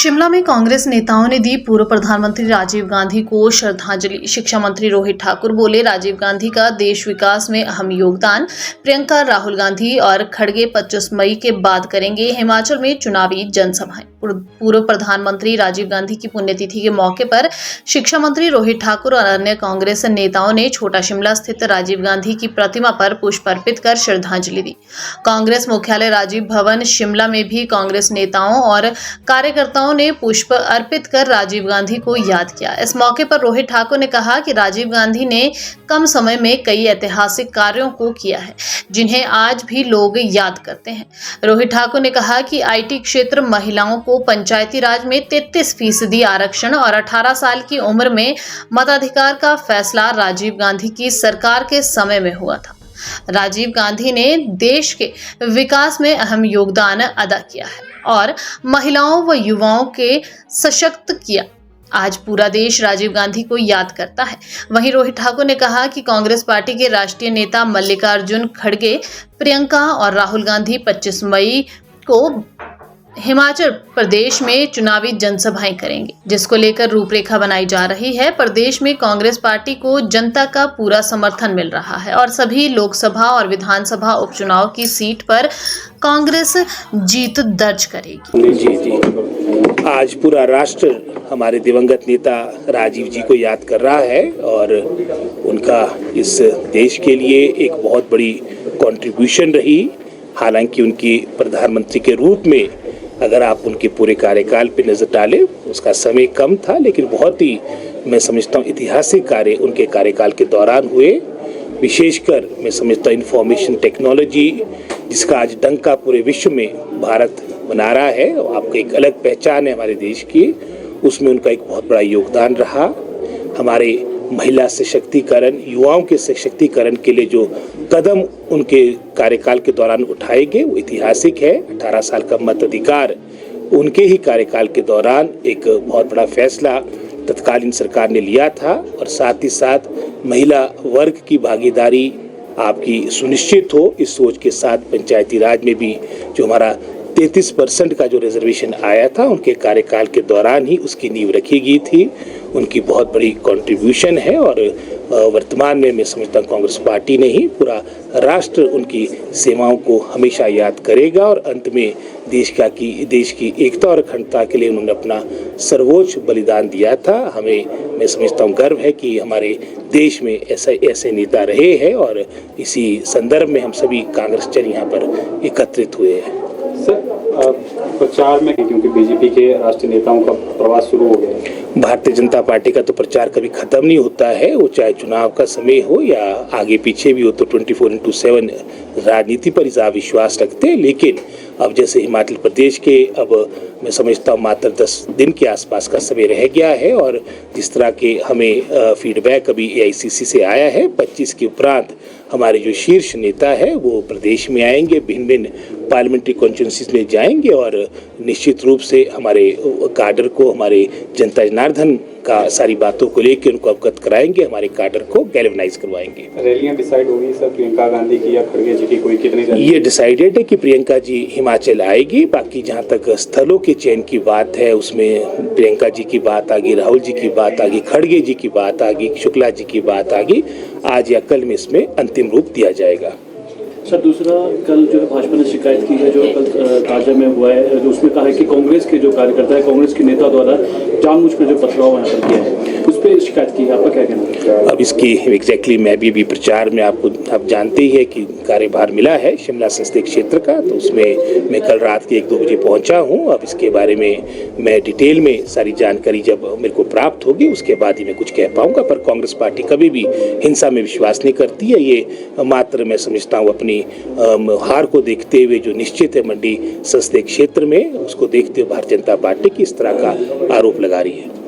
शिमला में कांग्रेस नेताओं ने दी पूर्व प्रधानमंत्री राजीव गांधी को श्रद्धांजलि। शिक्षा मंत्री रोहित ठाकुर बोले, राजीव गांधी का देश विकास में अहम योगदान। प्रियंका राहुल गांधी और खड़गे 25 मई के बाद करेंगे हिमाचल में चुनावी जनसभाएं। पूर्व प्रधानमंत्री राजीव गांधी की पुण्यतिथि के मौके पर शिक्षा मंत्री रोहित ठाकुर और अन्य कांग्रेस नेताओं ने छोटा शिमला स्थित राजीव गांधी की प्रतिमा पर पुष्प अर्पित कर श्रद्धांजलि दी। कांग्रेस मुख्यालय राजीव भवन शिमला में भी कांग्रेस नेताओं और कार्यकर्ताओं ने पुष्प अर्पित कर राजीव गांधी को याद किया। इस मौके पर रोहित ठाकुर ने कहा कि राजीव गांधी ने कम समय में कई ऐतिहासिक कार्यों को किया है, जिन्हें आज भी लोग याद करते हैं। रोहित ठाकुर ने कहा कि आईटी क्षेत्र, महिलाओं को पंचायती राज में 33% आरक्षण और 18 साल की उम्र में मताधिकार का फैसला राजीव गांधी की सरकार के समय में हुआ था। राजीव गांधी ने देश के विकास में अहम योगदान अदा किया है और महिलाओं व युवाओं के सशक्त किया। आज पूरा देश राजीव गांधी को याद करता है। वहीं रोहित ठाकुर ने कहा कि कांग्रेस पार्टी के राष्ट्रीय नेता मल्लिकार्जुन खड़गे, प्रियंका और राहुल गांधी 25 मई को हिमाचल प्रदेश में चुनावी जनसभाएं करेंगे, जिसको लेकर रूपरेखा बनाई जा रही है। प्रदेश में कांग्रेस पार्टी को जनता का पूरा समर्थन मिल रहा है और सभी लोकसभा और विधानसभा उपचुनाव की सीट पर कांग्रेस जीत दर्ज करेगी। जी आज पूरा राष्ट्र हमारे दिवंगत नेता राजीव जी को याद कर रहा है और उनका इस देश के लिए एक बहुत बड़ी कंट्रीब्यूशन रही। हालांकि उनकी प्रधानमंत्री के रूप में अगर आप उनके पूरे कार्यकाल पे नजर डालें, उसका समय कम था, लेकिन बहुत ही मैं समझता हूँ ऐतिहासिक कार्य उनके कार्यकाल के दौरान हुए। विशेषकर मैं समझता हूँ इंफॉर्मेशन टेक्नोलॉजी, जिसका आज डंका पूरे विश्व में भारत बना रहा है और आपको एक अलग पहचान है हमारे देश की, उसमें उनका एक बहुत बड़ा योगदान रहा। हमारे महिला सशक्तिकरण, युवाओं के सशक्तिकरण के लिए जो कदम उनके कार्यकाल के दौरान उठाए गए वो ऐतिहासिक है। 18 साल का मताधिकार उनके ही कार्यकाल के दौरान एक बहुत बड़ा फैसला तत्कालीन सरकार ने लिया था और साथ ही साथ महिला वर्ग की भागीदारी आपकी सुनिश्चित हो, इस सोच के साथ पंचायती राज में भी जो हमारा 33% का जो रिजर्वेशन आया था उनके कार्यकाल के दौरान ही उसकी नींव रखी गई थी। उनकी बहुत बड़ी कंट्रीब्यूशन है और वर्तमान में मैं समझता हूँ कांग्रेस पार्टी ने ही पूरा राष्ट्र उनकी सेवाओं को हमेशा याद करेगा और अंत में देश की एकता और अखंडता के लिए उन्होंने अपना सर्वोच्च बलिदान दिया था। हमें मैं समझता हूँ गर्व है कि हमारे देश में ऐसे नेता रहे हैं और इसी संदर्भ में हम सभी कांग्रेस जन यहाँ पर एकत्रित हुए हैं। सर, प्रचार में क्योंकि बीजेपी के राष्ट्रीय नेताओं का प्रवास शुरू हो गया है, भारतीय जनता पार्टी का तो प्रचार कभी खत्म नहीं होता है, वो चाहे चुनाव का समय हो या आगे पीछे भी हो, तो 24/7 राजनीति पर आप विश्वास रखते हैं। लेकिन अब जैसे हिमाचल प्रदेश के अब मैं समझता हूँ मात्र 10 दिन के आसपास का समय रह गया है और जिस तरह के हमें फीडबैक अभी AICC से आया है, 25 के उपरांत हमारे जो शीर्ष नेता है वो प्रदेश में आएंगे, भिन्न भिन्न पार्लियामेंट्री कॉन्स्टिट्यूंसीज में जाएंगे और निश्चित रूप से हमारे काडर को, हमारे जनता जनार्दन का सारी बातों को लेकर उनको अवगत कराएंगे, हमारे काडर को गैल्वेनाइज करवाएंगे। रैलियां डिसाइड होगी सर, प्रियंका गांधी की या खड़गे जी की, कोई कितनी? ये डिसाइडेड है कि प्रियंका जी हिमाचल आएगी। बाकी जहाँ तक स्थलों के चयन की बात है उसमें प्रियंका जी की बात आ गई, राहुल जी की बात आ गई, खड़गे जी की बात आ गई, शुक्ला जी की बात आ गई। आज या कल में इसमें अंतिम रूप दिया जाएगा। सर, दूसरा कल जो है भाजपा ने शिकायत की है, जो कल ताजा में हुआ है, जो उसमें कहा है कि कांग्रेस के जो कार्यकर्ता है, कांग्रेस के नेता द्वारा जानबूझकर जो पथराव यहाँ पर किया है, उस पर शिकायत की है, आपका क्या कहना है? अब इसकी एग्जैक्टली मैं भी प्रचार में आप जानते ही है कि कार्यभार मिला है शिमला संसदीय क्षेत्र का, तो उसमें मैं कल रात के 1-2 बजे पहुंचा हूं। अब इसके बारे में मैं डिटेल में सारी जानकारी जब मेरे को प्राप्त होगी उसके बाद ही मैं कुछ कह पाऊंगा। पर कांग्रेस पार्टी कभी भी हिंसा में विश्वास नहीं करती है। ये मात्र मैं समझता हूँ अपनी हार को देखते हुए जो निश्चित है मंडी संसदीय क्षेत्र में, उसको देखते हुए भारतीय जनता पार्टी की इस तरह का आरोप लगा रही है।